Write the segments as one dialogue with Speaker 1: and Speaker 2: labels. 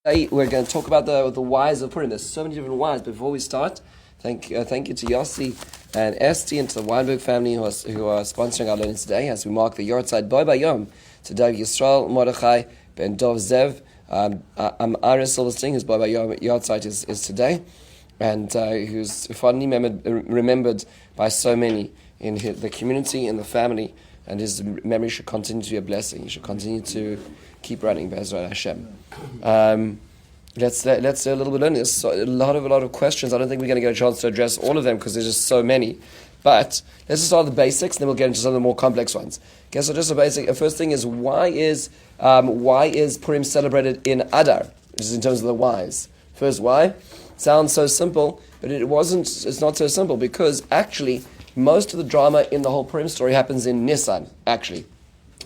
Speaker 1: Today we're going to talk about the whys of Purim. There's so many different whys. Before we start, thank you to Yossi and Esti and to the Weinberg family who are sponsoring our learning today as we mark the Yortzeit Boi Bayom to Dov Yisrael Mordechai ben Dov Zev Aris Silverstein, whose Boi Bayom Yortzeit is today, and who's fondly remembered by so many in the community, in the family, and his memory should continue to be a blessing. He should continue to keep running, Be'ezrat Hashem. Let's do a little bit of learning. There's a lot of questions. I don't think we're going to get a chance to address all of them because there's just so many. But let's just start with the basics, and then we'll get into some of the more complex ones. Okay, so just a basic. The first thing is why is Purim celebrated in Adar? Just in terms of the whys. First, why? Sounds so simple, but it wasn't. It's not so simple because actually most of the drama in the whole Purim story happens in Nisan. Actually,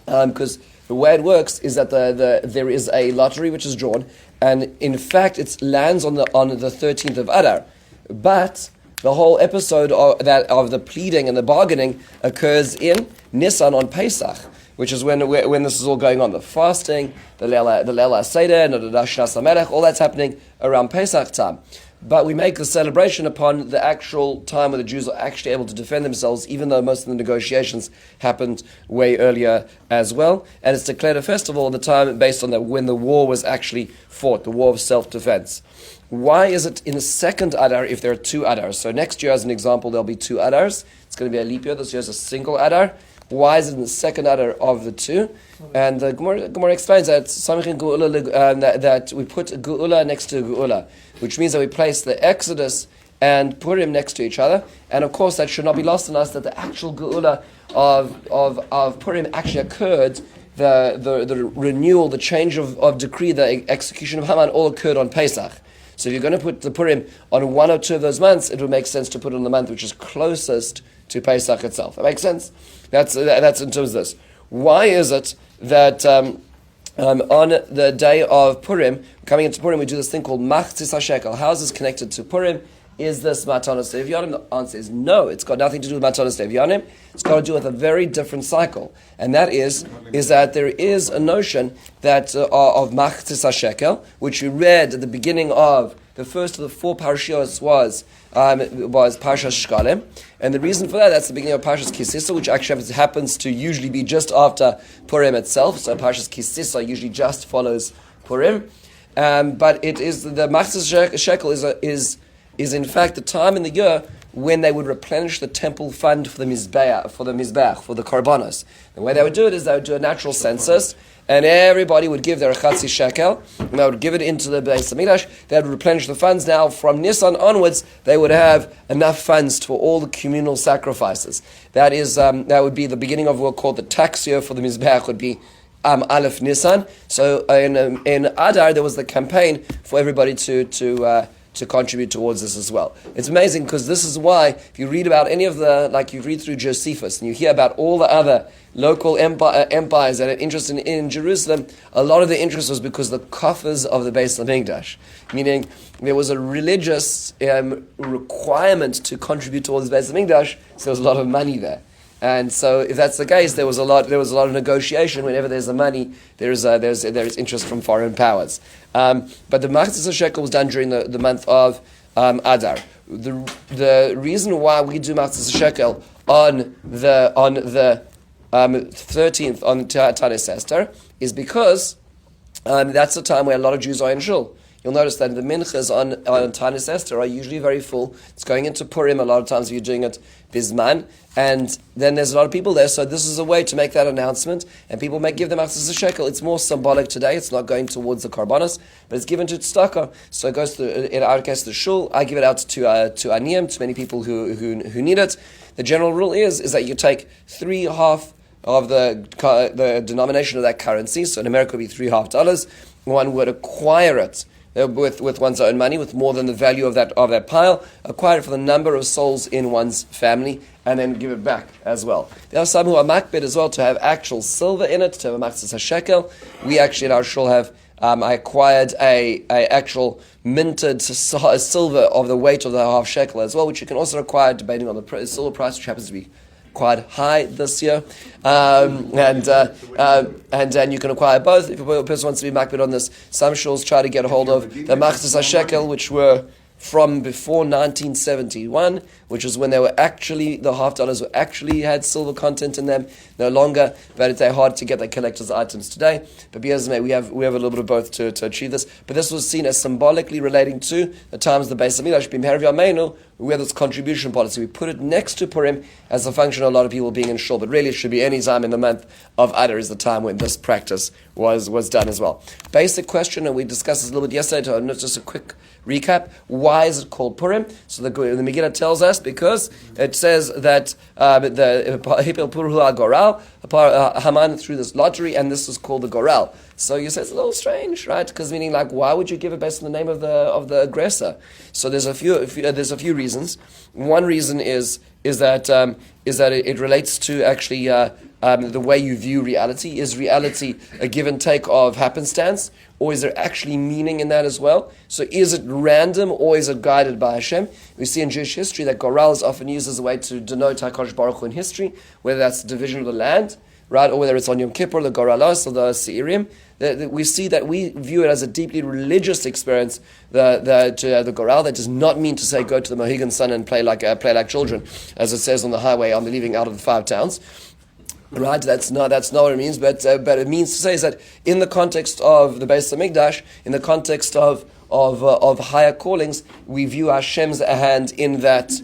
Speaker 1: because the way it works is that there is a lottery which is drawn, and in fact it lands on the 13th of Adar. But the whole episode of the pleading and the bargaining occurs in Nisan on Pesach, which is when this is all going on. The fasting, the Leil HaSeder, and the Shnas HaMelech, all that's happening around Pesach time. But we make the celebration upon the actual time where the Jews are actually able to defend themselves, even though most of the negotiations happened way earlier as well. And it's declared a festival at the time based on when the war was actually fought, the war of self-defense. Why is it in the second Adar if there are two Adars? So next year, as an example, there'll be two Adars. It's going to be a leap year. This year is a single Adar. Why is it in the second Adar of the two? And the Gemara explains that that we put Geula next to Geula, which means that we place the Exodus and Purim next to each other. And of course, that should not be lost on us that the actual Geula of Purim actually occurred. The renewal, the change of decree, the execution of Haman all occurred on Pesach. So if you're going to put the Purim on one or two of those months, it would make sense to put it on the month which is closest to Pesach itself. That makes sense? That's in terms of this. Why is it that on the day of Purim, coming into Purim, we do this thing called Machzis HaShekel? How is this connected to Purim? Is this Matanos Leviyanim? The answer is no. It's got nothing to do with Matanos Leviyanim. It's got to do with a very different cycle. And that is that there is a notion that of Machzis HaShekel, which we read at the beginning of the first of the four parashiyos was Parshas Shkalim. And the reason for that's the beginning of Parshas Kisisa, which actually happens to usually be just after Purim itself. So Parshas Kisisa usually just follows Purim. But it is the Machzis HaShekel is in fact the time in the year when they would replenish the temple fund for the Mizbeach, for the Karbanos. The way they would do it is they would do a natural census, and everybody would give their Chatzi Shekel, and they would give it into the Beis HaMikdash. They would replenish the funds. Now, from Nisan onwards, they would have enough funds for all the communal sacrifices. That would be the beginning of what we call the tax year for the Mizbeach, would be Aleph Nisan. So in Adar, there was the campaign for everybody to contribute towards this as well. It's amazing because this is why if you read about any of you read through Josephus and you hear about all the other local empires that are interested in Jerusalem, a lot of the interest was because the coffers of the Beis HaMikdash, meaning there was a religious requirement to contribute towards the Beis HaMikdash, so there was a lot of money there. And so, if that's the case, there was a lot of negotiation. Whenever there's the money, there is interest from foreign powers. But the Machzis HaShekel was done during the month of Adar. The reason why we do Machzis HaShekel on the 13th on Tanis Esther is because that's the time where a lot of Jews are in shul. You'll notice that the minchas on Tanis Esther are usually very full. It's going into Purim a lot of times if you're doing it Bisman, and then there's a lot of people there, so this is a way to make that announcement, and people may give them Machzis HaShekel. It's more symbolic today, it's not going towards the Karbanos, but it's given to tzedakah, so it goes to, in our case, the shul. I give it out to aniyim, to many people who need it. The general rule is that you take 3/2 of the denomination of that currency, so in America it would be $3.50. One would acquire it with one's own money, with more than the value of that pile, acquire it for the number of souls in one's family, and then give it back as well. There are some who are makbid as well to have actual silver in it, to have a Machzis HaShekel. We actually in our shul have, I acquired a actual minted silver of the weight of the half shekel as well, which you can also acquire depending on the silver price, which happens to be quite high this year, and you can acquire both. If a person wants to be makbid on this, some shuls try to get a hold of the machzis hashekel, which were from before 1971, which is when they were actually, the half dollars were actually had silver content in them, no longer, but they're hard to get the collector's items today. But B'yazmei, we have a little bit of both to achieve this. But this was seen as symbolically relating to the times of the Beis Hamikdash, B'meherav Yameinu, we have this contribution policy. We put it next to Purim as a function of a lot of people being in shul, but really it should be any time in the month of Adar is the time when this practice was done as well. Basic question, and we discussed this a little bit yesterday, just a quick recap. Why is it called Purim? So the Megillah tells us because it says that the Hipel Purhu al-Goral, Haman threw this lottery, and this is called the Goral. So you say it's a little strange, right? Because meaning, like, why would you give it based on the name of the aggressor? So there's a few reasons. One reason is that it relates to actually the way you view reality. Is reality a give and take of happenstance, or is there actually meaning in that as well? So is it random, or is it guided by Hashem? We see in Jewish history that Goral is often used as a way to denote HaKadosh Baruch Hu in history, whether that's the division of the land, right, or whether it's on Yom Kippur, the Goralos, or the Seirim. We see that we view it as a deeply religious experience. The Goral, that does not mean to say go to the Mohegan Sun and play like children, as it says on the highway on the leaving out of the 5 towns. Right, that's not what it means. But it means to say is that in the context of the Beis Hamikdash, in the context of higher callings, we view Hashem's hand in that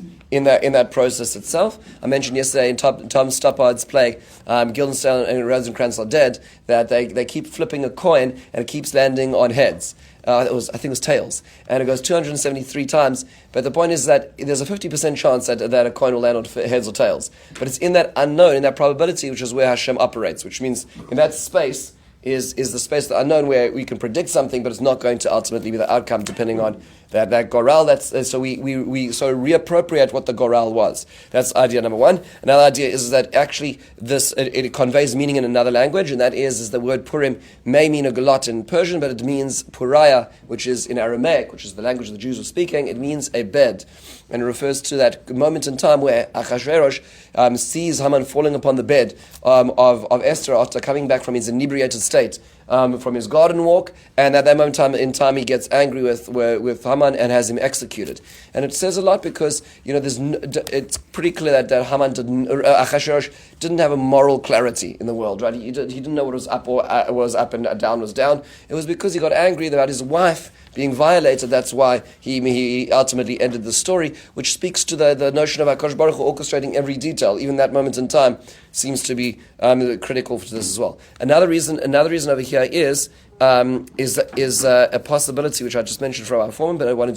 Speaker 1: process itself. I mentioned yesterday in Tom Stoppard's play, Guildenstern and Rosencrantz are dead, that they keep flipping a coin and it keeps landing on heads. I think it was tails. And it goes 273 times. But the point is that there's a 50% chance that a coin will land on heads or tails. But it's in that unknown, in that probability, which is where Hashem operates, which means in that space is the space, the unknown, where we can predict something, but it's not going to ultimately be the outcome depending on that Goral. So we reappropriate what the Goral was. That's idea number one. Another idea is that actually it conveys meaning in another language, and that is the word Purim may mean a lot in Persian, but it means Puraya, which is in Aramaic, which is the language the Jews were speaking. It means a bed, and it refers to that moment in time where Achashverosh sees Haman falling upon the bed of Esther after coming back from his inebriated state, from his garden walk, and at that moment in time he gets angry with Haman and has him executed. And it says a lot because it's pretty clear that Haman Achashverosh didn't have a moral clarity in the world, right? He didn't know what was up or was up and down was down. It was because he got angry about his wife being violated. That's why he ultimately ended the story, which speaks to the notion of HaKadosh Baruch Hu orchestrating every detail. Even that moment in time seems to be critical to this as well. Another reason over here is a possibility which I just mentioned from our forum, but I wanted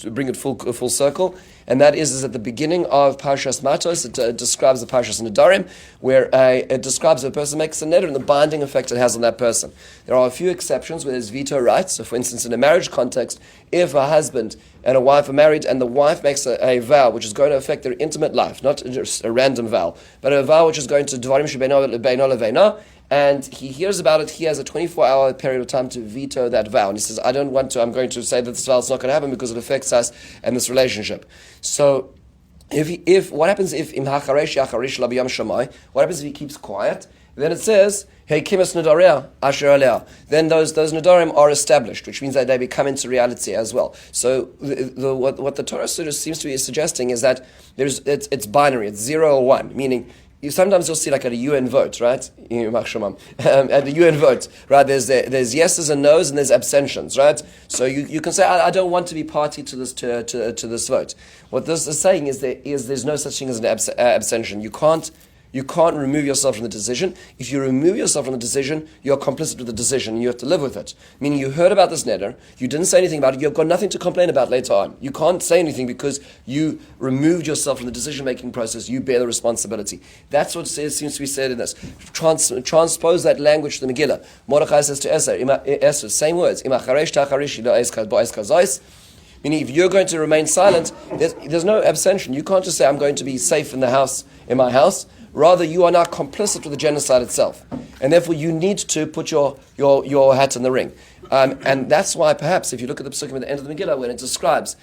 Speaker 1: to bring it full circle, and that is at the beginning of Parshas Matos. It describes the Parshas Nedarim, where it describes a person makes a neder and the binding effect it has on that person. There are a few exceptions where there's veto rights. So, for instance, in a marriage context, if a husband and a wife are married and the wife makes a vow which is going to affect their intimate life, not just a random vow, but a vow which is going to Dvarim Shebeino Leveina, and he hears about it, he has a 24-hour period of time to veto that vow. And he says, I'm going to say that this vow is not going to happen because it affects us and this relationship. So, what happens if he keeps quiet? Then it says, hey, kimas nedarim asher aleh. Then those nedarim are established, which means that they become into reality as well. So what the Torah sort of seems to be suggesting is that it's binary, it's 0 or 1, meaning sometimes you'll see like at a UN vote, right? At the UN vote, right? There's yeses and nos and there's abstentions, right? So you can say I don't want to be party to this to this vote. What this is saying is there's no such thing as an abstention. You can't remove yourself from the decision. If you remove yourself from the decision, you're complicit with the decision and you have to live with it. Meaning you heard about this neder, you didn't say anything about it, you've got nothing to complain about later on. You can't say anything because you removed yourself from the decision-making process. You bear the responsibility. That's what seems to be said in this. Transpose that language to the Megillah. Mordechai says to Esther, same words. Meaning, if you're going to remain silent, there's no abstention. You can't just say, I'm going to be safe in my house. Rather, you are now complicit with the genocide itself. And therefore, you need to put your hat in the ring. And that's why, perhaps, if you look at the Pesukim at the end of the Megillah, when it describes,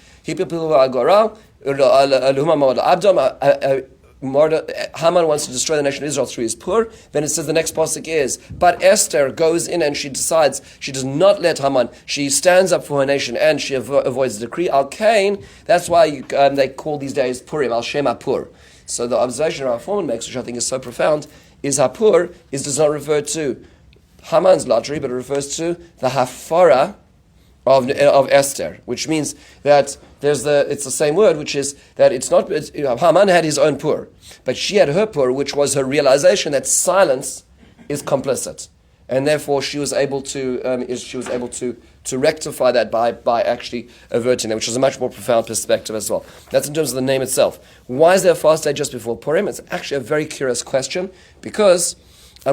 Speaker 1: Haman wants to destroy the nation of Israel through his pur, then it says the next pasuk is, but Esther goes in and she decides she does not let Haman, she stands up for her nation and she avoids the decree. Al Kain, that's why they call these days Purim, Al Shem HaPur. So the observation our foreman makes, which I think is so profound, is HaPur does not refer to Haman's lottery, but it refers to the Hafara of Esther, which means that it's the same word, which is that Haman had his own pur, but she had her pur, which was her realization that silence is complicit, and therefore she was able to rectify that by actually averting that, which is a much more profound perspective as well. That's in terms of the name itself. Why is there a fast day just before Purim? It's actually a very curious question, because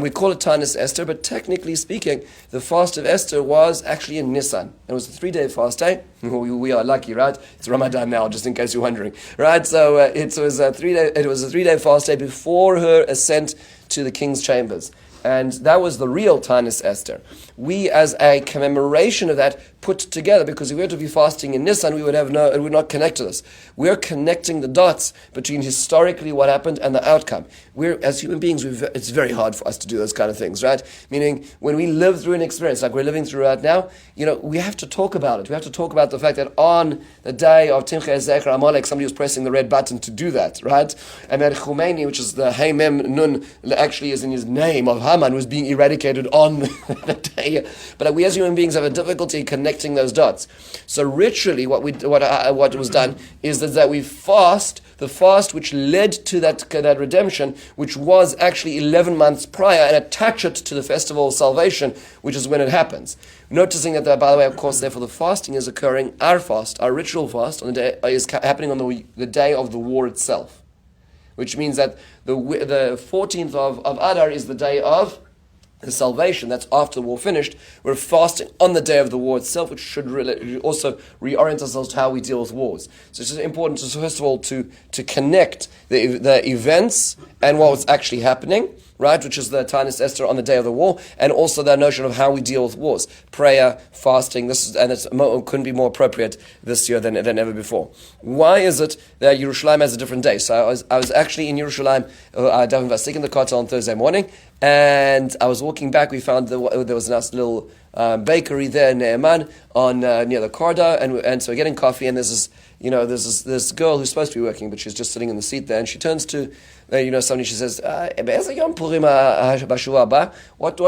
Speaker 1: we call it Tanis Esther, but technically speaking, the fast of Esther was actually in Nisan. It was a 3-day fast day. We are lucky, right? It's Ramadan now, just in case you're wondering, right? So it was a 3-day fast day before her ascent to the king's chambers. And that was the real Tanis Esther. We, as a commemoration of that, put together, because if we were to be fasting in Nisan, it would not connect to this. We're connecting the dots between historically what happened and the outcome. As human beings, it's very hard for us to do those kind of things, right? Meaning, when we live through an experience like we're living through right now, we have to talk about it. We have to talk about the fact that on the day of Timchei Zecher Amalek, somebody was pressing the red button to do that, right? And that Khomeini, which is the Hey Mem Nun, actually is in his name of Haman, was being eradicated on that day. But we as human beings have a difficulty connecting those dots. So ritually, what was done is that we fast the fast which led to that redemption, which was actually 11 months prior, and attach it to the festival of salvation, which is when it happens. Noticing that, by the way, of course, therefore the fasting is occurring. Our fast, our ritual fast, on the day is happening on the day of the war itself, which means that the 14th of Adar is the day of the salvation. That's after the war finished. We're fasting on the day of the war itself, which should really also reorient ourselves to how we deal with wars. So it's just important, first of all, to connect the events and what was actually happening, right, which is the Tanis Esther on the day of the war, and also the notion of how we deal with wars. Prayer, fasting, it couldn't be more appropriate this year than ever before. Why is it that Yerushalayim has a different day? So I was actually in Yerushalayim, Davin Vasik in the Kotel on Thursday morning, and I was walking back. We found there was a nice little bakery there in Ne'eman near the corridor, and so we're getting coffee, and there's this girl who's supposed to be working, but she's just sitting in the seat there, and she turns to somebody, she says, what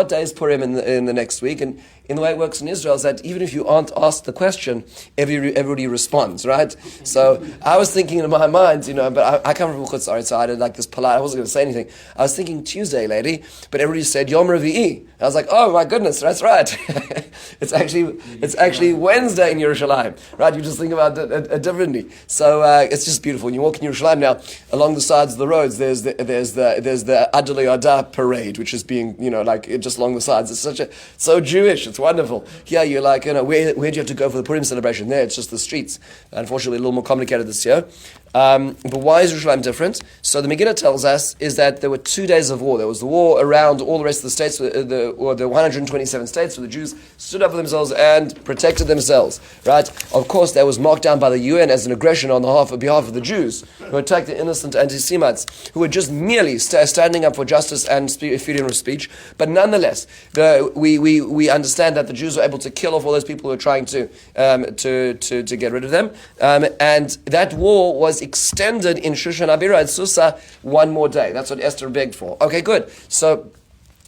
Speaker 1: day is Purim in the next week? And in the way it works in Israel is that even if you aren't asked the question, everybody responds, right? So I was thinking in my mind, but I come from Chutz Aretz, so I did like this polite, I wasn't going to say anything. I was thinking Tuesday, lady, but everybody said Yom Revi'i. I was like, oh my goodness, that's right. It's actually Wednesday in Yerushalayim, right? You just think about it differently. So it's just beautiful. When you walk in Yerushalayim now, along the sides of the roads, there's the Adolei Ada parade, which is being, just along the sides. It's so Jewish. It's wonderful. Here you're like, where do you have to go for the Purim celebration? There, it's just the streets. Unfortunately, a little more complicated this year. But why is Yerushalayim different? So the Megillah tells us is that there were 2 days of war. There was the war around all the rest of the states, the 127 states, where the Jews stood up for themselves and protected themselves. Right? Of course, that was marked down by the UN as an aggression on behalf of the Jews who attacked the innocent anti-Semites who were just merely standing up for justice and freedom of speech. But nonetheless, we understand that the Jews were able to kill off all those people who were trying to get rid of them, and that war was extended in Shushan Abira and Susa one more day. That's what Esther begged for. Okay, good. So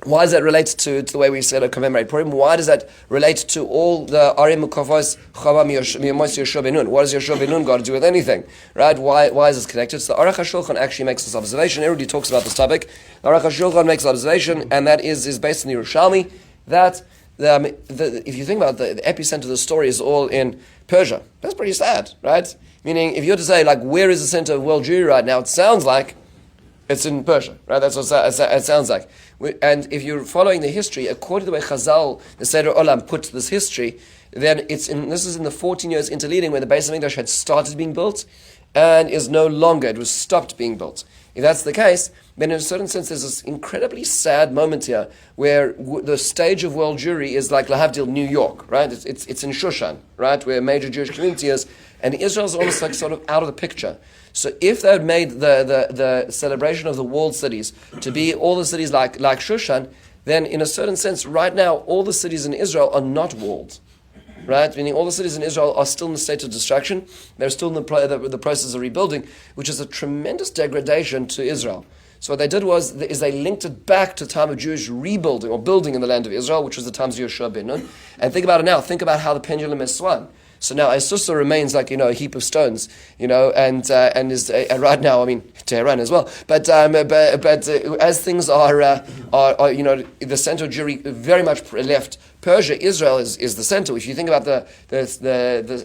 Speaker 1: why does that relate to the way we said to commemorate Purim? Why does that relate to all the Arim Mukavos Chava Miyamos Yeshua Benun? What does Yeshua Benun got to do with anything? Right? Why is this connected? So the Aruch HaShulchan actually makes this observation. Everybody talks about this topic. The Aruch HaShulchan makes an observation, and that is based on the Yerushalmi, that if you think about the epicenter of the story is all in Persia. That's pretty sad, right? Meaning, if you were to say, where is the center of world Jewry right now, it sounds like it's in Persia, right? That's what it sounds like. And if you're following the history, according to the way Chazal, the Seder Olam, put this history, then this is in the 14 years interleading when the Beis HaMikdash had started being built and is no longer, it was stopped being built. If that's the case, then in a certain sense there's this incredibly sad moment here where the stage of world Jewry is like Lahavdil, New York, right? It's in Shushan, right? Where a major Jewish community is, and Israel's almost like sort of out of the picture. So if they had made the celebration of the walled cities to be all the cities like Shushan, then in a certain sense, right now, all the cities in Israel are not walled. Right? Meaning all the cities in Israel are still in a state of destruction. They're still in the process of rebuilding, which is a tremendous degradation to Israel. So what they did is they linked it back to the time of Jewish rebuilding or building in the land of Israel, which was the times of Yeshua ben Nun. And think about it now. Think about how the pendulum has swung. So now Asusa remains like, a heap of stones, and is right now, I mean, Tehran as well. But as things are, the center of Jewry very much left Persia. Israel is the center. If you think about the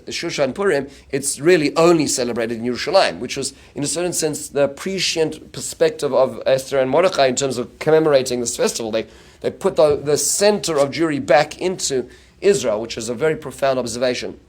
Speaker 1: Shushan Purim, it's really only celebrated in Yerushalayim, which was, in a certain sense, the prescient perspective of Esther and Mordechai in terms of commemorating this festival. They put the center of Jewry back into Israel, which is a very profound observation.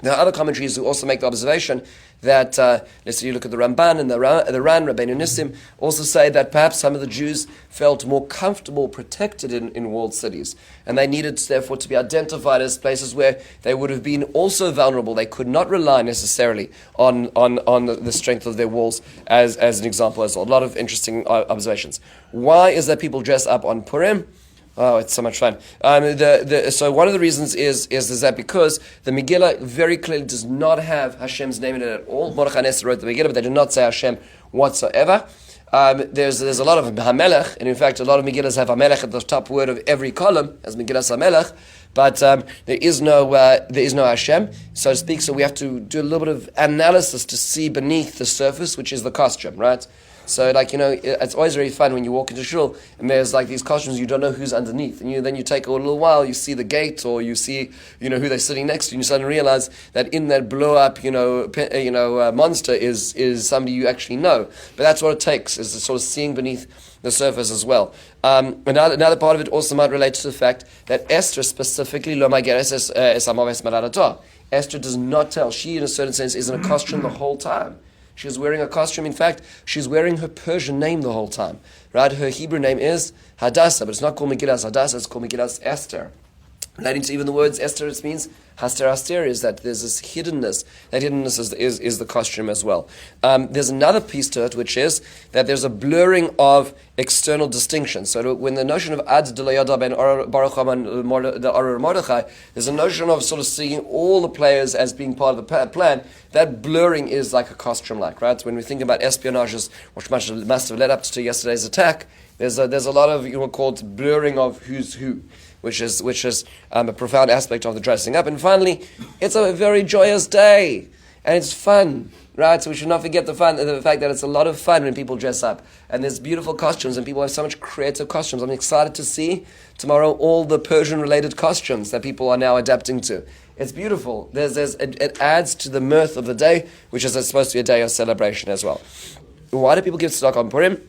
Speaker 1: There are other commentaries who also make the observation that, let's say you look at the Ramban and the Ran, Rabbeinu Nissim, also say that perhaps some of the Jews felt more comfortable, protected in walled cities, and they needed, therefore, to be identified as places where they would have been also vulnerable. They could not rely necessarily on the strength of their walls as an example as well. A lot of interesting observations. Why is that people dress up on Purim? Oh, it's so much fun. So one of the reasons is that because the Megillah very clearly does not have Hashem's name in it at all. Mordechai and Esther wrote the Megillah, but they do not say Hashem whatsoever. There's a lot of Hamelech, and in fact a lot of Megillahs have Hamelech at the top word of every column as Megillah Hamelech, but there is no Hashem, so to speak. So we have to do a little bit of analysis to see beneath the surface, which is the costume, right? So, it's always very fun when you walk into shul and there's like these costumes, you don't know who's underneath. And then you take a little while, you see the gate or you see, who they're sitting next to, and you suddenly realize that in that blow up, monster is somebody you actually know. But that's what it takes, is sort of seeing beneath the surface as well. Another part of it also might relate to the fact that Esther specifically, lo Maglara es Esther does not tell. She, in a certain sense, is in a costume the whole time. She's wearing a costume. In fact, she's wearing her Persian name the whole time. Right? Her Hebrew name is Hadassah, but it's not called Megillas Hadassah, it's called Megillas Esther. Relating to even the words Esther, it means Haster, is that there's this hiddenness. That hiddenness is the costume as well. There's another piece to it, which is that there's a blurring of external distinctions. So when the notion of Ad Delayada ben Baruch Haman the Arur Mordechai, there's a notion of sort of seeing all the players as being part of the plan. That blurring is like a costume-like, right? When we think about espionages, which must have led up to yesterday's attack, there's a lot of called blurring of who's who, which is a profound aspect of the dressing up. And finally, it's a very joyous day, and it's fun, right? So we should not forget the fact that it's a lot of fun when people dress up, and there's beautiful costumes, and people have so much creative costumes. I'm excited to see tomorrow all the Persian-related costumes that people are now adapting to. It's beautiful. It adds to the mirth of the day, which is supposed to be a day of celebration as well. Why do people give tzedakah on Purim?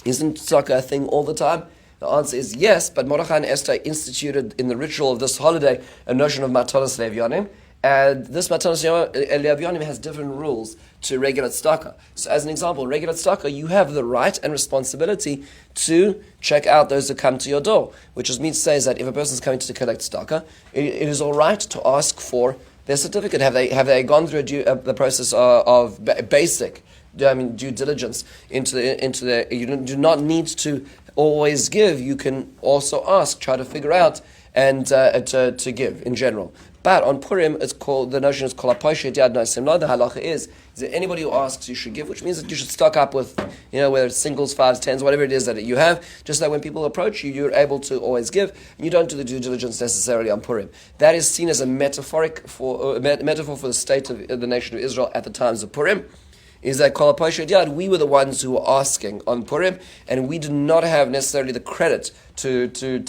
Speaker 1: Isn't tzedakah a thing all the time? The answer is yes, but Mordechai and Esther instituted in the ritual of this holiday a notion of matanos le'evyonim, and this matanos le'evyonim has different rules to regular tzedakah. So as an example, regular tzedakah, you have the right and responsibility to check out those that come to your door, which means to say is that if a person is coming to collect tzedakah, it is all right to ask for their certificate. Have they gone through the process of basic due diligence into the you do not need to always give. You can also ask, try to figure out, and to give in general. But on Purim, the notion is kol haposhet yad nosim lo. The halacha is that anybody who asks, you should give, which means that you should stock up with, whether it's singles, fives, tens, whatever it is that you have, just so that when people approach you, you're able to always give. And you don't do the due diligence necessarily on Purim. That is seen as a metaphor for the state of the nation of Israel at the times of Purim. Is that kol haposhet yad, we were the ones who were asking on Purim, and we did not have necessarily the credit to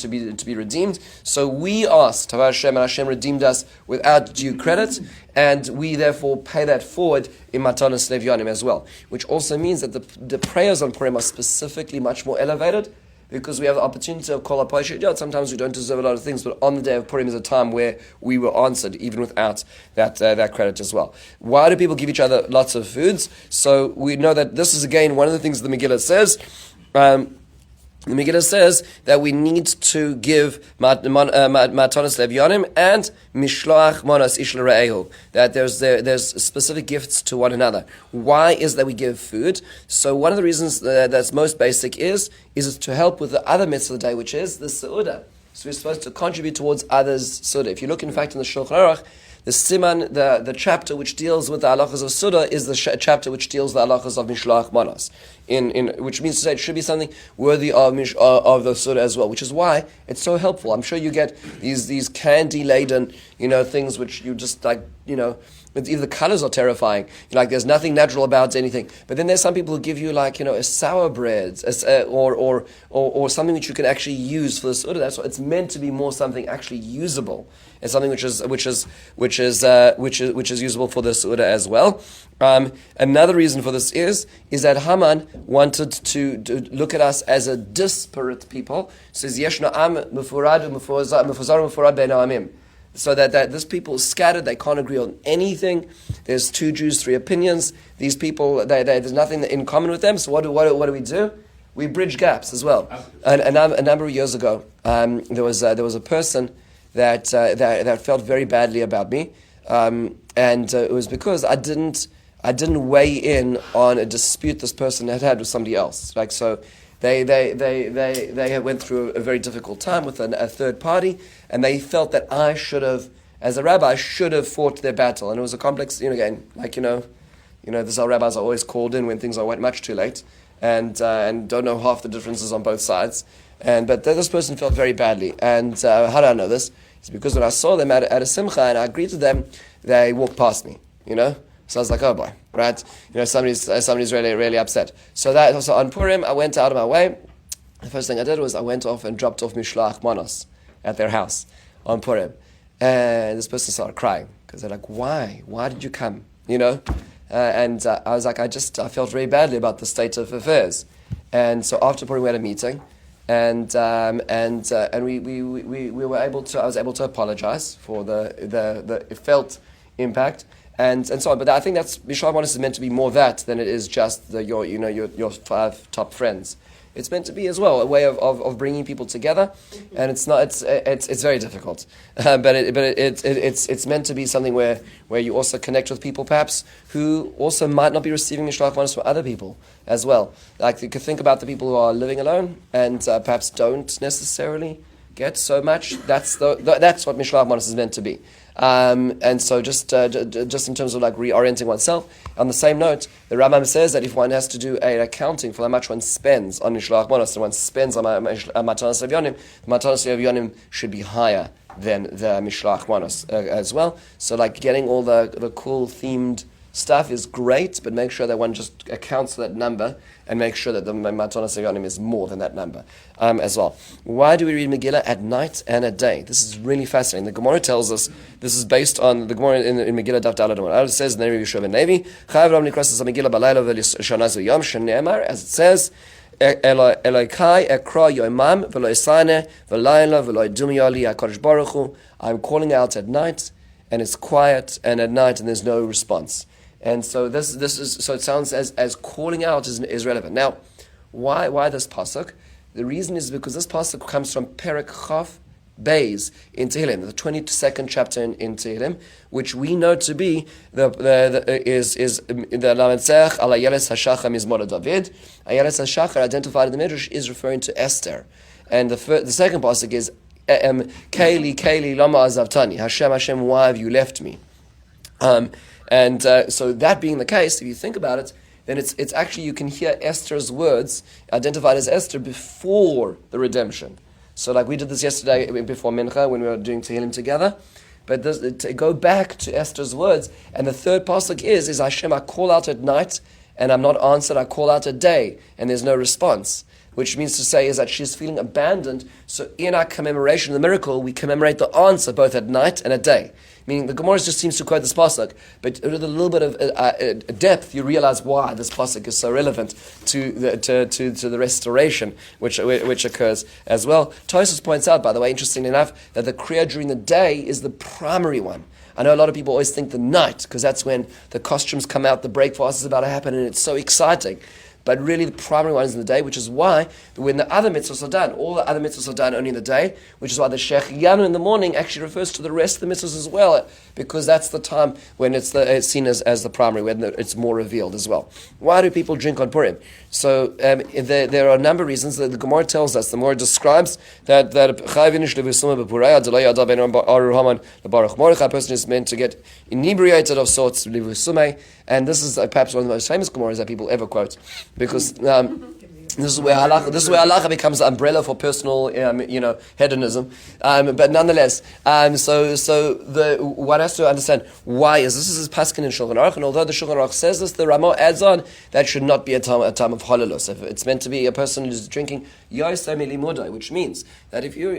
Speaker 1: be redeemed. So we asked Tavar Hashem, and Hashem redeemed us without due credit, and we therefore pay that forward in matanos le'evyonim as well. Which also means that the prayers on Purim are specifically much more elevated, because we have the opportunity of kol haposhet yad. Sometimes we don't deserve a lot of things, but on the day of Purim is a time where we were answered, even without that credit as well. Why do people give each other lots of foods? So we know that this is again one of the things the Megillah says. The Megillah says that we need to give matanos levyonim and mishloach manos ish l're'ehu. That there's specific gifts to one another. Why is that we give food? So one of the reasons that's most basic is to help with the other mitzvah of the day, which is the seudah. So we're supposed to contribute towards others' seudah. If you look, in fact, in the Shulchan Aruch, the siman, the chapter which deals with the halachas of Suda is the chapter which deals with the halachas of Mishloach Manos. Which means to say it should be something worthy of the Suda as well, which is why it's so helpful. I'm sure you get these candy-laden, things which you just even the colors are terrifying. There's nothing natural about anything. But then there's some people who give you a sour bread, or something which you can actually use for the Suda. That's what it's meant to be, more something actually usable. It's something which is usable for the Suda as well. Another reason for this is that Haman wanted to look at us as a disparate people. It says Yeshna am mufurad mufurad bein ha'amim. So that this people is scattered, they can't agree on anything. There's 2 Jews, 3 opinions. These people, there's nothing in common with them. So what do we do? We bridge gaps as well. A number of years ago, there was a person that felt very badly about me, and it was because I didn't weigh in on a dispute this person had with somebody else. They went through a very difficult time with a third party, and they felt that I should have, as a rabbi, fought their battle. And it was a complex, this is how rabbis are always called in when things are much too late, and don't know half the differences on both sides. But this person felt very badly. And how do I know this? It's because when I saw them at a simcha and I greeted them, they walked past me, So I was like, oh boy, right? Somebody's really, really upset. So on Purim, I went out of my way. The first thing I did was I went off and dropped off Mishloach Manos at their house on Purim. And this person started crying because they're like, why? Why did you come? And I was like, I felt very badly about the state of affairs. And so after Purim, we had a meeting. And we were able to. I was able to apologize for the felt impact and so on. But I think that's Mishloach Manos is meant to be more that than it is just your 5 top friends. It's meant to be as well a way of bringing people together, and it's very difficult, but it's meant to be something where you also connect with people perhaps who also might not be receiving Mishloach Manos from other people as well. Like you could think about the people who are living alone and perhaps don't necessarily get so much. That's what Mishloach Manos is meant to be. And so just in terms of reorienting oneself. On the same note, the Rambam says that if one has to do an accounting for how much one spends on Mishloach Manos and one spends on Matanos Levyonim, the Matanos Levyonim should be higher than the Mishloach Manos as well. So getting all the cool themed stuff is great, but make sure that one just accounts for that number and make sure that the Matanos Levyonim is more than that number as well. Why do we read Megillah at night and at day? This is really fascinating. The Gemara tells us, this is based on the Gemara in Megillah Daf Daled Amud. It says in the name of Yeshua ben Levi, Chayav Ram Nikras Megillah Balayla V'Lishana Yom Shene'emar, as it says, Elokai Ekra Yomam V'Lo Isane V'Layla V'Lo Dumiyali HaKadosh Baruch Hu. I'm calling out at night, and it's quiet, and at night, and there's no response. And so this is so it sounds as calling out is relevant. Now, why this pasuk? The reason is because this pasuk comes from Perek Chaf Beis in Tehillim, the 22nd chapter in Tehillim, which we know to be the Lametzech al Ayeles Hashachar Mizmor David. Ayeles Hashachar, identified in the Midrash, is referring to Esther, and the second pasuk is Kaili Kaili Lama Azavtani, Hashem, why have you left me? So that being the case, if you think about it, then it's actually, you can hear Esther's words identified as Esther before the redemption. So we did this yesterday before Mincha when we were doing Tehillim together. But to go back to Esther's words, and the third pasuk is Hashem, I call out at night and I'm not answered, I call out at day and there's no response. Which means to say is that she's feeling abandoned. So in our commemoration of the miracle, we commemorate the answer both at night and at day. Meaning the Gemara just seems to quote this pasuk, but with a little bit of depth, you realize why this pasuk is so relevant to the restoration which occurs as well. Tosfos points out, by the way, interestingly enough, that the kriya during the day is the primary one. I know a lot of people always think the night, because that's when the costumes come out, the breakfast is about to happen, and it's so exciting. but really the primary one is in the day, which is why when the other mitzvahs are done, all the other mitzvahs are done only in the day, which is why the Shechianu in the morning actually refers to the rest of the mitzvahs as well, because that's the time when it's seen as the primary, when it's more revealed as well. Why do people drink on Purim? So there are a number of reasons. The Gemara tells us, the Gemara describes that a person is meant to get inebriated of sorts, and this is perhaps one of the most famous Gemaras that people ever quote, because this is where halacha becomes the umbrella for personal, hedonism. But nonetheless, one has to understand why is this. This is paskin in Shulchan Aruch, and although the Shulchan Aruch says this, the Rama adds on that should not be a time of halulus. If it's meant to be a person who's drinking yosei milimudai, which means that if you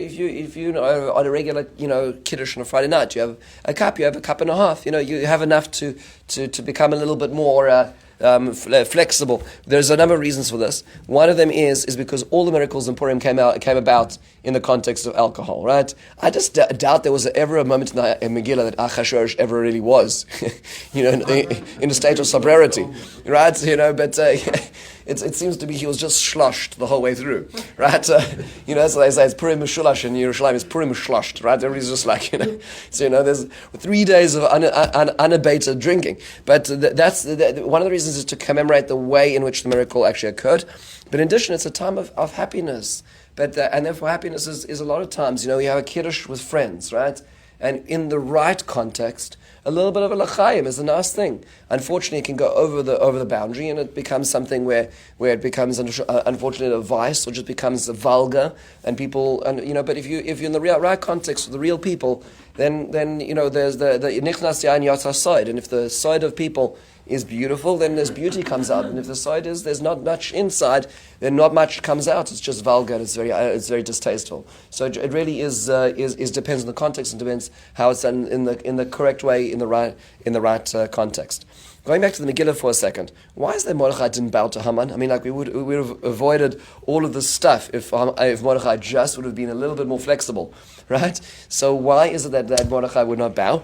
Speaker 1: on a regular kiddush on a Friday night, you have a cup and a half. You have enough to become a little bit more. Flexible. There's a number of reasons for this. One of them is because all the miracles in Purim came about in the context of alcohol, right? I just doubt there was ever a moment in the Megillah that Achashverosh ever really was, in a state of sobriety, right? But it seems to be he was just slushed the whole way through, right? So they say it's Purim Mishulash in Yerushalayim, it's Purim Shlushed, right? Everybody's just like, there's 3 days of unabated drinking. But that's one of the reasons is to commemorate the way in which the miracle actually occurred. But in addition, it's a time of happiness. But and therefore happiness is a lot of times, you have a kiddush with friends, right? And in the right context, a little bit of a l'chaim is a nice thing. Unfortunately, it can go over the boundary, and it becomes something where it becomes unfortunately a vice, or just becomes vulgar. And people, but if you're in the right context with the real people, then there's the nichnas yain yatsa side, and if the side of people is beautiful, then there's beauty comes out, and if the side is there's not much inside, then not much comes out. It's just vulgar. It's very distasteful. So it really is depends on the context, and depends how it's done in the correct way, in the right context. Going back to the Megillah for a second, why is that Mordechai didn't bow to Haman? I mean, we would have avoided all of this stuff if Mordechai just would have been a little bit more flexible, right? So why is it that Mordechai would not bow?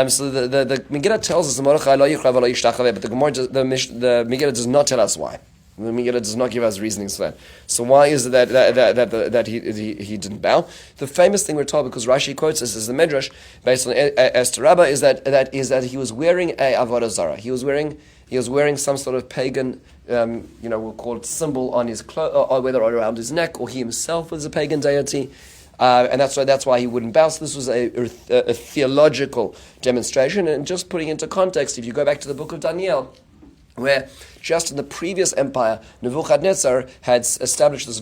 Speaker 1: So the Megillah tells us that Mordechai lo yichrav lo yishtachave, but the Megillah does not tell us why. The Megillah does not give us reasonings for that. So why is it that he didn't bow? The famous thing we're told, because Rashi quotes this as the Midrash based on Esther Rabbah, is that he was wearing a avodah zarah. He was wearing some sort of pagan, we'll call it symbol on his or whether around his neck, or he himself was a pagan deity. And that's why he wouldn't bow. So this was a theological demonstration. And just putting into context, if you go back to the book of Daniel, where just in the previous empire, Nebuchadnezzar had established put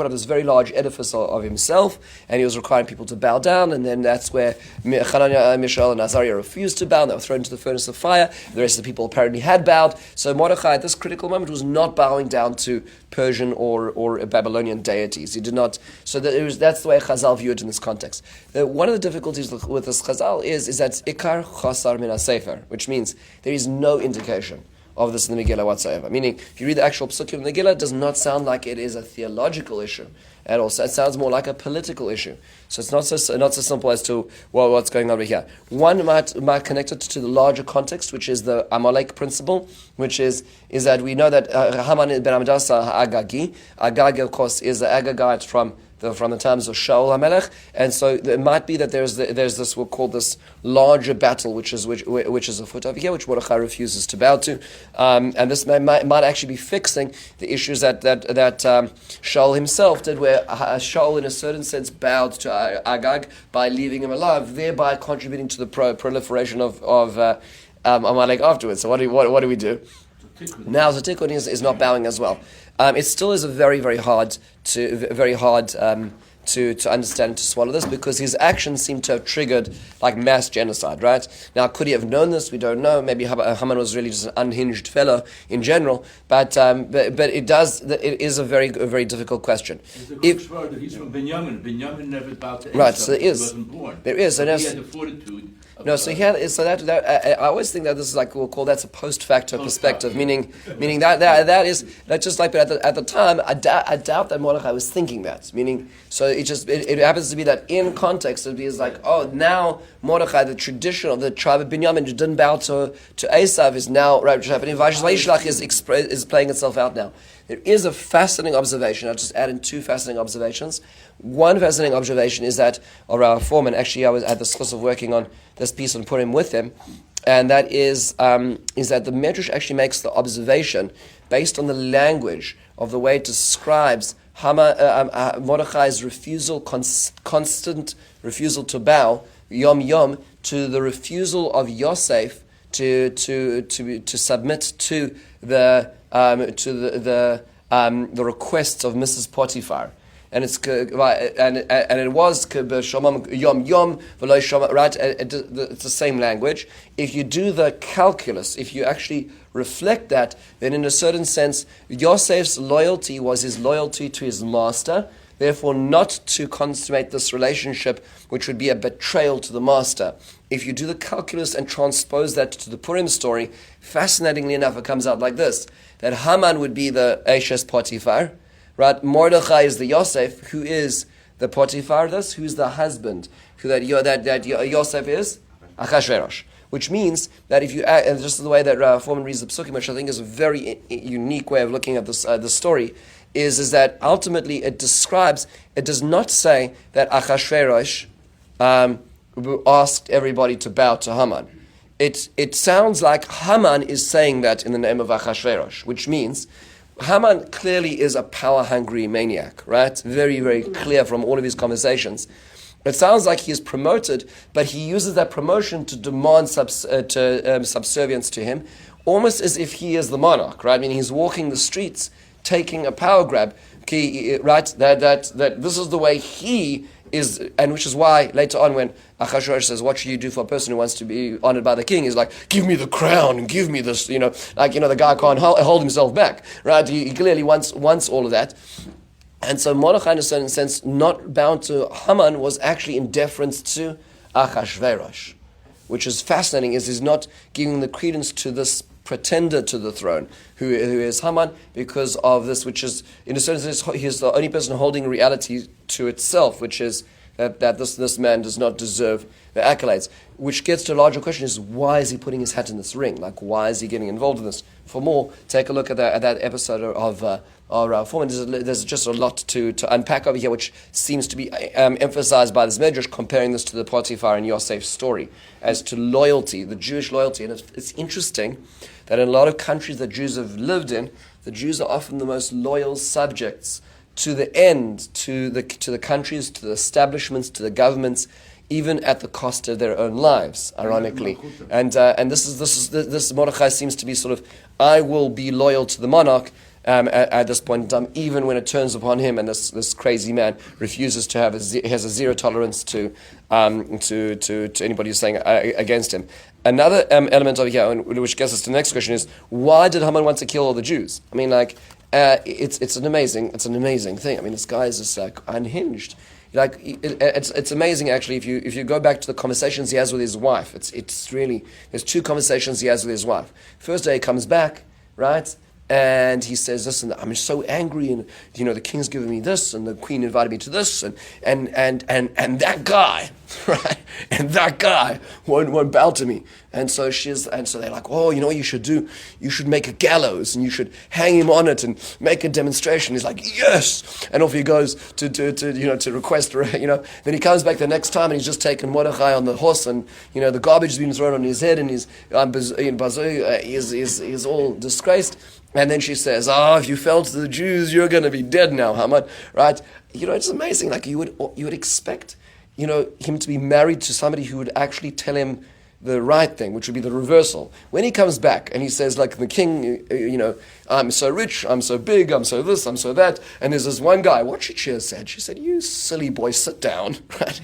Speaker 1: up this very large edifice of himself, and he was requiring people to bow down, and then that's where Hananiah, Mishael, and Azariah refused to bow, and they were thrown into the furnace of fire. The rest of the people apparently had bowed. So Mordechai, at this critical moment, was not bowing down to Persian or Babylonian deities. He did not. So that's the way Chazal viewed it in this context. One of the difficulties with this Chazal is that Ikar Chasar Min HaSefer, which means there is no indication of this in the Megillah whatsoever. Meaning, if you read the actual psukim in the Megillah, it does not sound like it is a theological issue at all. So it sounds more like a political issue. So it's not so simple as to what's going on over here. One might connect it to the larger context, which is the Amalek principle, which is that we know that Haman ben Amdasa Agagi. Agagi, of course, is the Agagite from the times of Shaul HaMelech, and so it might be that there's this, we'll call this larger battle, which is afoot over here, which Mordechai refuses to bow to, and this might actually be fixing the issues that Shaul himself did, where Shaul, in a certain sense, bowed to Agag by leaving him alive, thereby contributing to the proliferation of Amalek afterwards. So what do we do? Now the tikkun is not bowing as well. It still is a very, very hard to understand, to swallow this, because his actions seem to have triggered like mass genocide, right? Now, could he have known this? We don't know. Maybe Haman was really just an unhinged fellow in general, but it is a very difficult question.
Speaker 2: He's from Binyamin. Binyamin never bowed to
Speaker 1: right, so there is.
Speaker 2: He wasn't born.
Speaker 1: There is.
Speaker 2: He had the fortitude
Speaker 1: No, so that I always think that this is like we'll call that a post facto perspective, meaning that's just like at the time I doubt that Mordechai was thinking that, meaning so it happens to be that in context it is like now Mordechai, the tradition of the tribe of Binyamin who didn't bow to Esav is now right happening. Vayishlach is playing itself out now. There is a fascinating observation. I'll just add in two fascinating observations. One fascinating observation is that, our foreman, actually I was at the source of working on this piece on Purim with him, and that is that the Medrash actually makes the observation based on the language of the way it describes Mordechai's constant refusal to bow, yom yom, to the refusal of Yosef to submit to the requests of Mrs. Potiphar. And it was yom yom right. It's the same language. If you do the calculus, if you actually reflect that, then in a certain sense, Yosef's loyalty was his loyalty to his master. Therefore, not to consummate this relationship, which would be a betrayal to the master. If you do the calculus and transpose that to the Purim story, fascinatingly enough, it comes out like this: that Haman would be the Eshes Potiphar. Right, Mordechai is the Yosef, who is the Potiphar, who's the husband, that Yosef is Achashverosh. Which means that if you add, and just the way that Foreman reads the Psukim, which I think is a very unique way of looking at this story, is that ultimately it does not say that Achashverosh asked everybody to bow to Haman. It sounds like Haman is saying that in the name of Achashverosh, which means Haman clearly is a power-hungry maniac, right? Very, very clear from all of his conversations. It sounds like he is promoted, but he uses that promotion to demand subservience to him, almost as if he is the monarch, right? I mean, he's walking the streets, taking a power grab, right? That this is the way he is, and which is why later on when Achashverosh says, "What should you do for a person who wants to be honored by the king?" He's like, "Give me the crown and give me this." The guy can't hold himself back, right? He clearly wants all of that. And so Mordechai, in a certain sense, not bound to Haman, was actually in deference to Achashverosh, which is fascinating. Is he's not giving the credence to this pretender to the throne, who is Haman, because of this, which is, in a certain sense, he's the only person holding reality to itself, which is that this man does not deserve the accolades. Which gets to a larger question: is why is he putting his hat in this ring? Like, why is he getting involved in this? For more, take a look at that episode of our Foreman. There's just a lot to unpack over here, which seems to be emphasized by this Medrash, comparing this to the Potiphar and Yosef story as to loyalty, the Jewish loyalty. And it's interesting that in a lot of countries that Jews have lived in, the Jews are often the most loyal subjects to the end, to the countries, to the establishments, to the governments, even at the cost of their own lives, ironically. And this Mordechai seems to be sort of, I will be loyal to the monarch at this point in time, even when it turns upon him, and this crazy man refuses to has a zero tolerance to anybody who's saying against him. Another element over here, which gets us to the next question, is why did Haman want to kill all the Jews? I mean, it's an amazing thing. I mean, this guy is just like unhinged. It's amazing actually. If you go back to the conversations he has with his wife, it's really, there's two conversations he has with his wife. First day he comes back, right? And he says, "Listen, I'm so angry, and the king's given me this, and the queen invited me to this, and that guy, right? And that guy won't bow to me." And so they're like, "Oh, you know what you should do? You should make a gallows, and you should hang him on it, and make a demonstration." He's like, "Yes!" And off he goes to request. Then he comes back the next time, and he's just taken Mordechai on the horse, and the garbage has been thrown on his head, and he's all disgraced. And then she says, "If you fell to the Jews, you're going to be dead now, Haman." Right? It's amazing. Like you would expect, him to be married to somebody who would actually tell him the right thing, which would be the reversal. When he comes back and he says, like the king, "I'm so rich, I'm so big, I'm so this, I'm so that," and there's this one guy, what should she have said? She said, "You silly boy, sit down," right?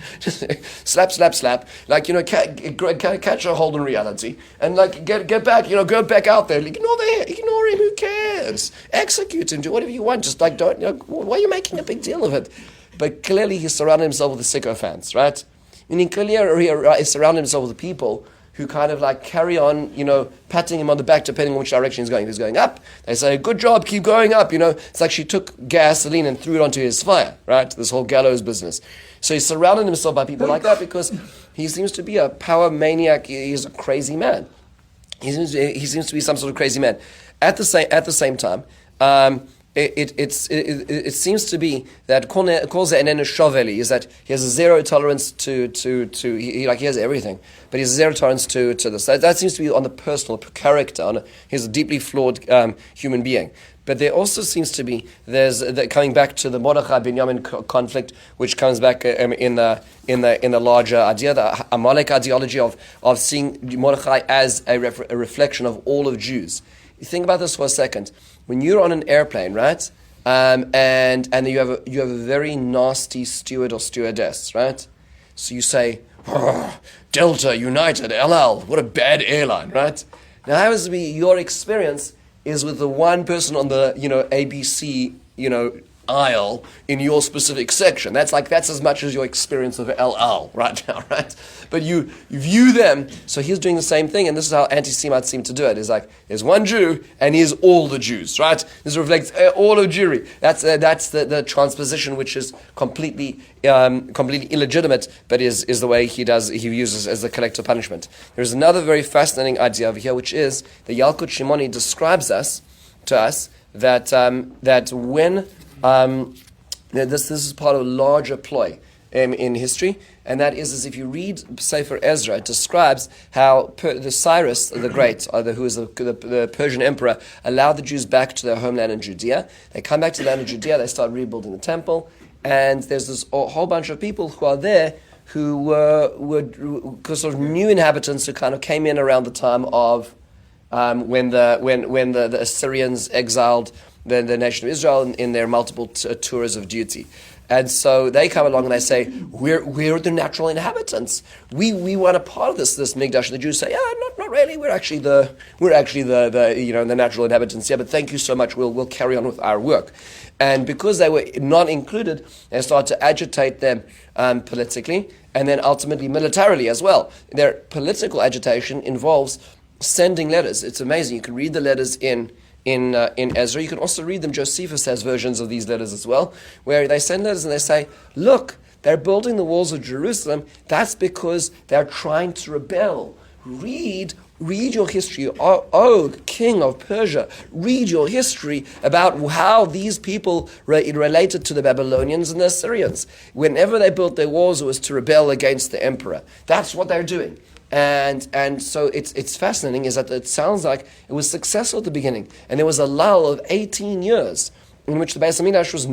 Speaker 1: Slap, slap, slap. Catch a hold on reality, and get back, go back out there. Ignore him. Who cares? Execute him. Do whatever you want. Just don't. Why are you making a big deal of it? But clearly, he surrounded himself with the sycophants, right? Meaning clearly he surrounded himself with people who kind of like carry on, patting him on the back depending on which direction he's going. If he's going up, they say, good job, keep going up. It's like she took gasoline and threw it onto his fire, right? This whole gallows business. So he surrounded himself by people like that because he seems to be a power maniac. He's a crazy man. He seems to be some sort of crazy man. At the same time, it seems to be that is that he has a zero tolerance to he has everything, but he has a zero tolerance to this. That seems to be on the personal character. He's a deeply flawed human being. But there also seems to be coming back to the Mordechai Binyamin conflict, which comes back in the larger idea, the Amalek ideology of seeing Mordechai as a reflection of all of Jews. You think about this for a second. When you're on an airplane, right, and you have a very nasty steward or stewardess, right? So you say, Delta, United, LL, what a bad airline, right? Now, how does your experience is with the one person on the ABC aisle in your specific section. That's as much as your experience of LL right now, right? But you view them, so he's doing the same thing, and this is how anti-Semites seem to do it. It's like, there's one Jew, and he's all the Jews, right? This reflects all of Jewry. That's the transposition, which is completely illegitimate, but is the way he uses as the collective punishment. There's another very fascinating idea over here, which is that Yalkut Shimoni describes to us that when this is part of a larger ploy in history, and that is if you read Sefer Ezra, it describes how the Cyrus the Great, who is the Persian emperor, allowed the Jews back to their homeland in Judea. They come back to the land of Judea, they start rebuilding the temple, and there's this whole bunch of people who are there who were sort of new inhabitants who kind of came in around the time of when the Assyrians exiled the nation of Israel in their multiple tours of duty. And so they come along and they say, we're the natural inhabitants. We want a part of this Mikdash. The Jews say, not really. We're actually the natural inhabitants. Yeah, but thank you so much. We'll carry on with our work. And because they were not included, they started to agitate them politically and then ultimately militarily as well. Their political agitation involves sending letters. It's amazing. You can read the letters in Ezra. You can also read them. Josephus has versions of these letters as well, where they send letters and they say, look, they're building the walls of Jerusalem. That's because they're trying to rebel. Read your history. Oh, king of Persia, read your history about how these people related to the Babylonians and the Assyrians. Whenever they built their walls, it was to rebel against the emperor. That's what they're doing. And so it's fascinating is that it sounds like it was successful at the beginning, and there was a lull of 18 years in which the Beis Hamikdash was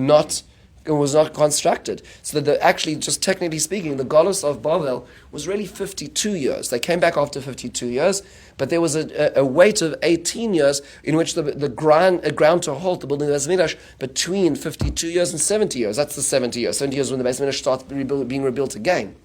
Speaker 1: not constructed. So that actually, just technically speaking, the Golus of Babel was really 52 years. They came back after 52 years, but there was a wait of 18 years in which the ground to halt the building of the Beis Hamikdash between 52 years and 70 years. That's the 70 years. 70 years when the Beis Hamikdash starts being rebuilt again.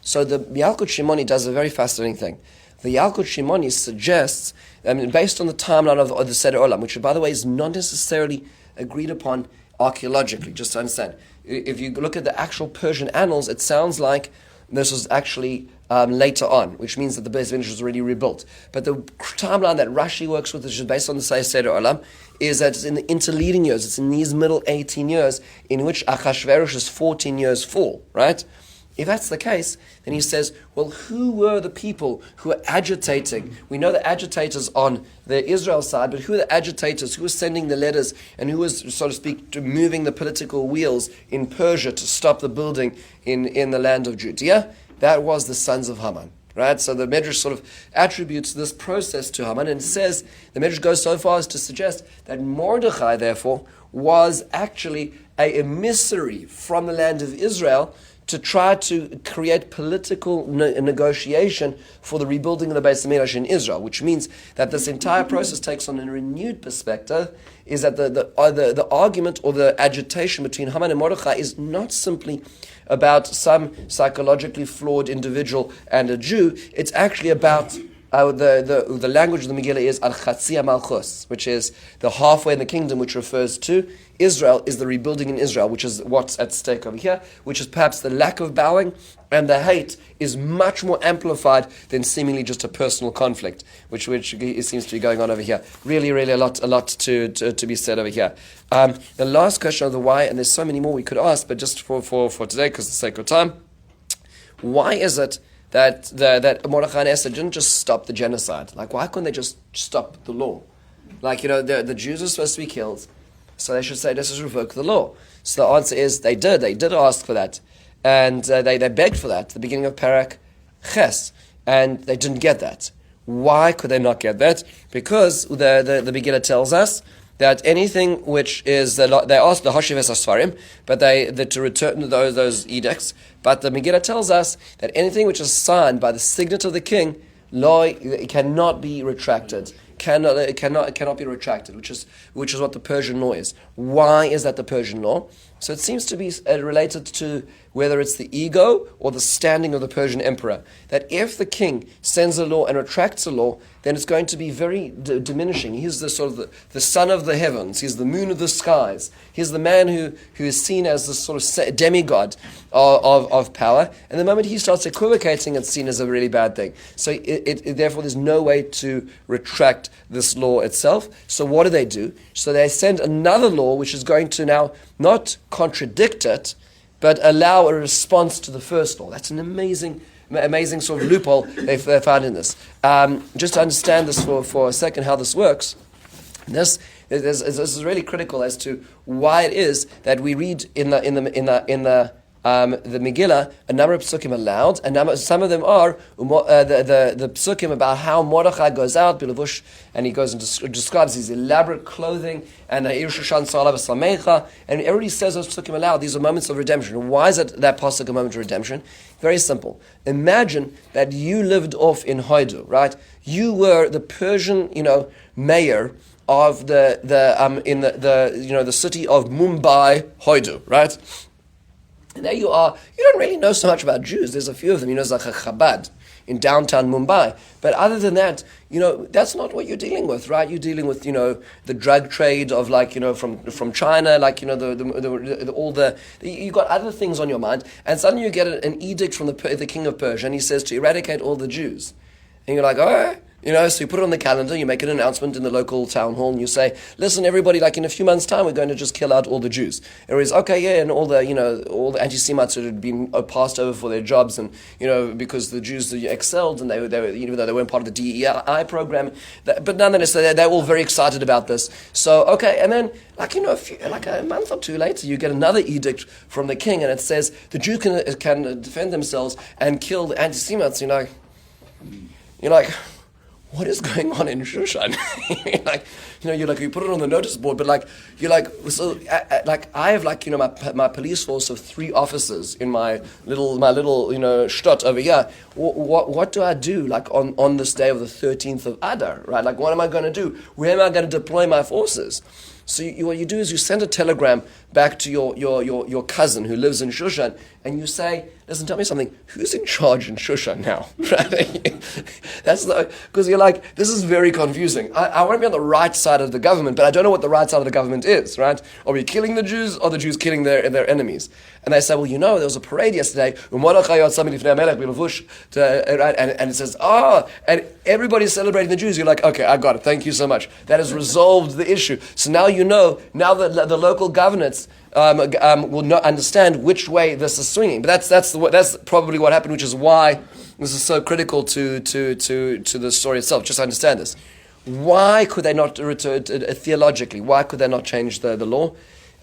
Speaker 1: So the Yalkut Shimoni does a very fascinating thing. The Yalkut Shimoni suggests, based on the timeline of the Seder Olam, which by the way is not necessarily agreed upon archaeologically, just to understand. If you look at the actual Persian annals, it sounds like this was actually later on, which means that the Beis Hamikdash was already rebuilt. But the timeline that Rashi works with, which is based on the Seder Olam, is that it's in the interleading years. It's in these middle 18 years in which Achashverosh's 14 years fall, right? If that's the case, then he says, well, who were the people who were agitating? We know the agitators on the Israel side, but who are the agitators? Who was sending the letters and who was, so to speak, moving the political wheels in Persia to stop the building in the land of Judea? That was the sons of Haman. Right? So the Medrash sort of attributes this process to Haman and says, the Medrash goes so far as to suggest that Mordechai, therefore, was actually an emissary from the land of Israel to try to create political negotiation for the rebuilding of the Beis Hamikdash in Israel, which means that this entire process takes on a renewed perspective, is that the argument or the agitation between Haman and Mordechai is not simply about some psychologically flawed individual and a Jew. It's actually about the language of the Megillah is al chatzia malchus, which is the halfway in the kingdom, which refers to Israel, is the rebuilding in Israel, which is what's at stake over here, which is perhaps the lack of bowing, and the hate is much more amplified than seemingly just a personal conflict, which seems to be going on over here. Really, a lot to be said over here. The last question of the why, and there's so many more we could ask, but just for today, because of the sake of time, why is it that Mordechai and Esther didn't just stop the genocide? Like, why couldn't they just stop the law? Like, the Jews are supposed to be killed, so they should say, this is revoke the law. So the answer is, they did ask for that. And they begged for that at the beginning of Parak Ches, and they didn't get that. Why could they not get that? Because the Megillah tells us that anything which is they asked the Hashiv Asfarim, but to return those edicts. But the Megillah tells us that anything which is signed by the signet of the king, it cannot be retracted. It cannot be retracted, which is what the Persian law is. Why is that the Persian law? So it seems to be related to whether it's the ego or the standing of the Persian emperor. That if the king sends a law and retracts a law, then it's going to be very diminishing. He's the sort of the sun of the heavens. He's the moon of the skies. He's the man who is seen as the sort of demigod of power. And the moment he starts equivocating, it's seen as a really bad thing. So therefore, there's no way to retract this law itself. So what do? So they send another law, which is going to now not contradict it, but allow a response to the first law. That's an amazing sort of loophole they found in this. Just to understand this for a second, how this works. This is really critical as to why it is that we read in the Megillah a number of psukim aloud, and some of them are the psukim about how Mordechai goes out bilavush, and he goes and describes his elaborate clothing and and everybody says those psukim aloud. These are moments of redemption. Why is it that pasuk a moment of redemption? Very simple. Imagine that you lived off in Haidu, right? You were the Persian, mayor of the city of Mumbai, Haidu, right? And there you are. You don't really know so much about Jews. There's a few of them. There's like a Chabad in downtown Mumbai. But other than that, that's not what you're dealing with, right? You're dealing with, the drug trade of from China, you got other things on your mind. And suddenly you get an edict from the king of Persia, and he says to eradicate all the Jews. And you're like, oh, so you put it on the calendar, you make an announcement in the local town hall, and you say, listen, everybody, in a few months' time, we're going to just kill out all the Jews. Everybody's, okay, yeah, and all the anti-Semites who had been passed over for their jobs, and, because the Jews excelled, and they were, even though they weren't part of the DEI program, but nonetheless, they're all very excited about this. So, okay, and then, a month or two later, you get another edict from the king, and it says the Jews can defend themselves and kill the anti-Semites, You're like, what is going on in Shushan? You put it on the notice board, but I have my police force of 3 officers in my little shtot over here. What do I do on this day of the 13th of Adar, right? What am I going to do? Where am I going to deploy my forces? So what you do is you send a telegram back to your cousin who lives in Shushan, and you say, listen, tell me something. Who's in charge in Shushan now? Right? Because you're like, this is very confusing. I want to be on the right side of the government, but I don't know what the right side of the government is, right? Are we killing the Jews, or the Jews killing their enemies? And they say, well, there was a parade yesterday, and it says, and everybody's celebrating the Jews. You're like, okay, I got it. Thank you so much. That has resolved the issue. So now now that the local governance will not understand which way this is swinging. But that's probably what happened, which is why this is so critical to the story itself. Just understand this. Why could they not return theologically? Why could they not change the law?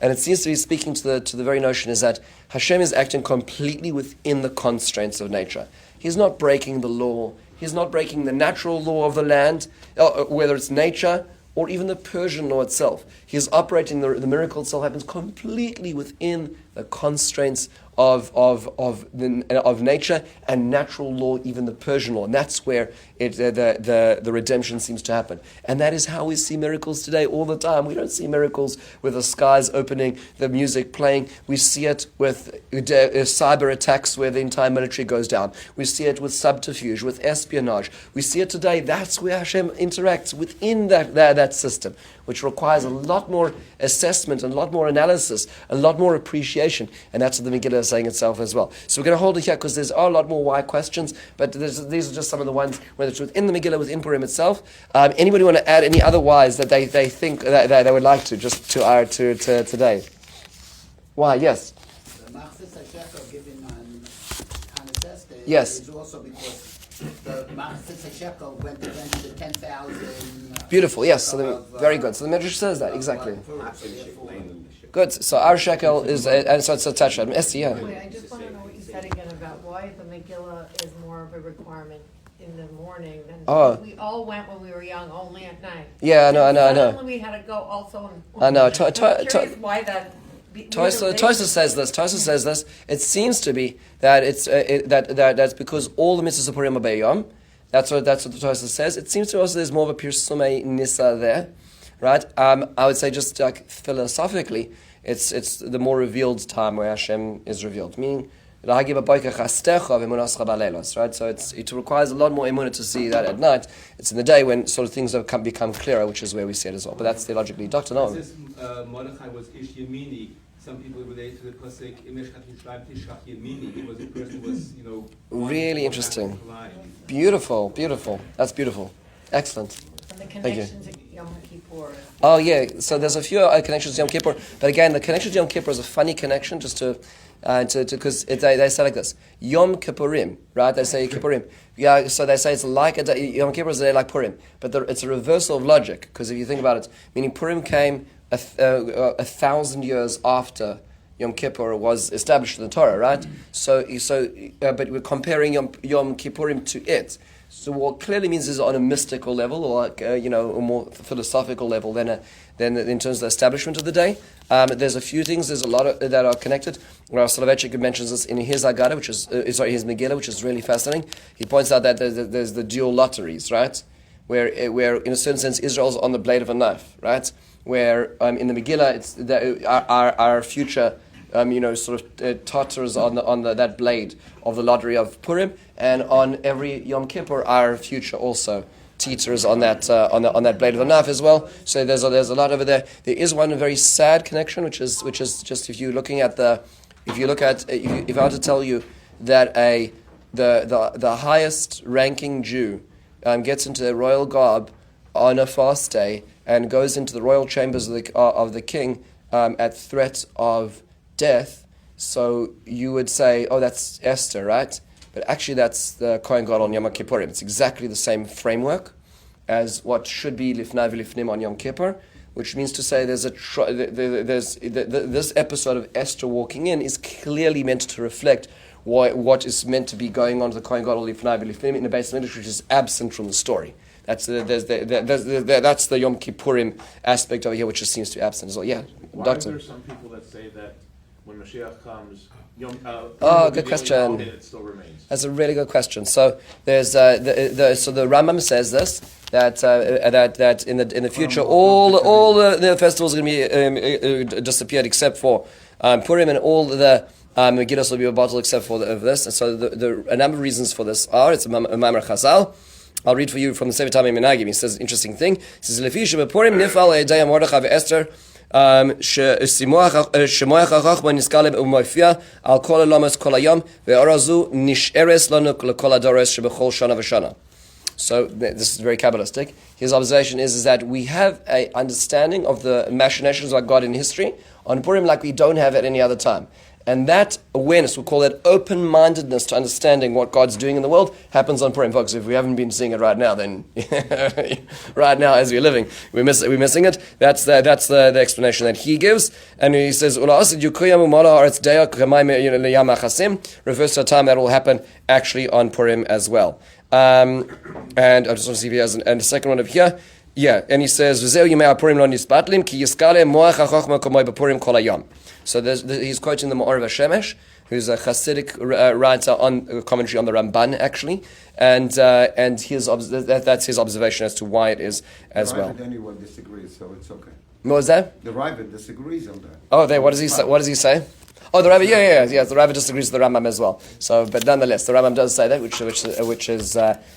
Speaker 1: And it seems to be speaking to the very notion is that Hashem is acting completely within the constraints of nature. He's not breaking the law. He's not breaking the natural law of the land, whether it's nature or even the Persian law itself. He is operating, the miracle itself happens completely within the constraints of nature and natural law, even the Persian law, and that's where the redemption seems to happen. And that is how we see miracles today all the time. We don't see miracles with the skies opening, the music playing. We see it with cyber attacks where the entire military goes down. We see it with subterfuge, with espionage. We see it today. That's where Hashem interacts within that system, which requires a lot more assessment, a lot more analysis, a lot more appreciation. And that's what the Megillah is saying itself as well. So we're going to hold it here because there's a lot more why questions, but these are just some of the ones, whether it's within the Megillah, within Purim itself. Anybody want to add any other whys that they think that they would like to, just to today? Why? Yes.
Speaker 2: The Machzis HaShekel given on Hanukkah
Speaker 1: Yes.
Speaker 2: is also because the Machzis HaShekel went against the 10,000.
Speaker 1: Beautiful, yes. So very good. So the Midrash says that, exactly. Good. So our shekel is, and so it's attached to it. Esther, yeah.
Speaker 3: Wait, I just want to know what you said again about why the Megillah is more of a requirement in the morning than we all went when we were young, only at night.
Speaker 1: Yeah, I know.
Speaker 3: Suddenly we had to go also.
Speaker 1: I know.
Speaker 3: I'm curious why that.
Speaker 1: Tosa says this. It seems to be that that's because all the mitzvahs of Purim are B'yom. That's what the Tosa says. It seems to us there's more of a Pirsumei Nisa there, right? I would say just like philosophically, it's the more revealed time where Hashem is revealed. Meaning, right? So it requires a lot more emunah to see that at night. It's in the day when sort of things have become clearer, which is where we see it as well. But that's theologically. Dr. Noam.
Speaker 4: Since Mordechai was Ish Yemini, some people relate to the Pasuk Imesh Chatishlam Tishach Yemini. He was a person who was,
Speaker 1: really interesting. Beautiful. That's beautiful. Excellent.
Speaker 3: And the connections to Yom Kippur.
Speaker 1: Oh yeah, so there's a few connections to Yom Kippur, but again, the connection to Yom Kippur is a funny connection, just because they say like this: Yom Kippurim, right? They say Kippurim. Yeah, so they say it's like a day, Yom Kippur is a day like Purim, but it's a reversal of logic, because if you think about it, meaning Purim came 1,000 years after Yom Kippur was established in the Torah, right? But we're comparing Yom Kippurim to it. So what clearly means is on a mystical level, or a more philosophical level than in terms of the establishment of the day. There's a few things. There's a lot that are connected. Rav Soloveitchik mentions this in his Agada, his Megillah, which is really fascinating. He points out that there's the dual lotteries, right? Where in a certain sense Israel's on the blade of a knife, right? Where in the Megillah it's our future. Totters on that blade of the lottery of Purim, and on every Yom Kippur, our future also teeters on that blade of the knife as well. So there's a lot over there. There is one very sad connection, which is just if I were to tell you that the highest ranking Jew gets into the royal garb on a fast day and goes into the royal chambers of the king at threat of death, so you would say, oh, that's Esther, right? But actually that's the Kohen Gadol on Yom Kippurim. It's exactly the same framework as what should be Lifnai v'Lifnim on Yom Kippur, which means to say this episode of Esther walking in is clearly meant to reflect what is meant to be going on to the Kohen Gadol Lifnai v'Lifnim in the base of which is absent from the story. That's the Yom Kippurim aspect over here, which just seems to be absent as well. Yeah,
Speaker 5: Why
Speaker 1: Doctor.
Speaker 5: are there some people that say that when Mashiach comes,
Speaker 1: good question.
Speaker 5: It still remains?
Speaker 1: That's a really good question. So there's the Rambam says this that in the future all the festivals are going to be disappeared except for Purim, and all the Megillos will be bottled except for this. And so a number of reasons for this are, it's a Mamar Chazal. I'll read for you from the Sefer Tamei Menagim. He says an interesting thing. He says, "Lefi shebepurim nifal eidei Mordechai ve'Esther shemoach hachachma niskale u'mofia al kol halamas kol hayom ve'orazu nisheres lanu lekol hadoros shebechol shana v'shana." So this is very Kabbalistic. His observation is that we have an understanding of the machinations of God in history on Purim like we don't have at any other time. And that awareness, we call it open-mindedness to understanding what God's doing in the world, happens on Purim. Folks, if we haven't been seeing it right now, then right now as we're living, we're missing it. That's the explanation that he gives. And he says, refers to a time that will happen actually on Purim as well. And I just want to see if he has and the second one up here. Yeah, and he says, so he's quoting the Ma'or Shemesh, who's a Hasidic writer on commentary on the Ramban, actually, and that's his observation as to why it is as well.
Speaker 6: The anyone disagrees, so it's okay.
Speaker 1: What was that?
Speaker 6: The Rabbi disagrees on that.
Speaker 1: Oh, what does he say? What does he say? Oh, the Rabbi, yeah. The Rabbi disagrees with the Rambam as well. So, but nonetheless, the Rambam does say that, which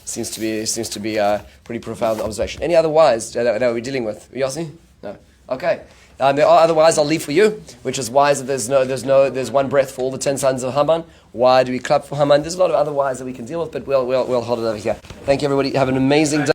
Speaker 1: seems to be a pretty profound observation. Any other whys that we're dealing with, Yossi? No. Okay. There are other whys I'll leave for you, which is whys that there's one breath for all the 10 sons of Haman. Why do we clap for Haman? There's a lot of other whys that we can deal with, but we'll hold it over here. Thank you, everybody. Have an amazing day.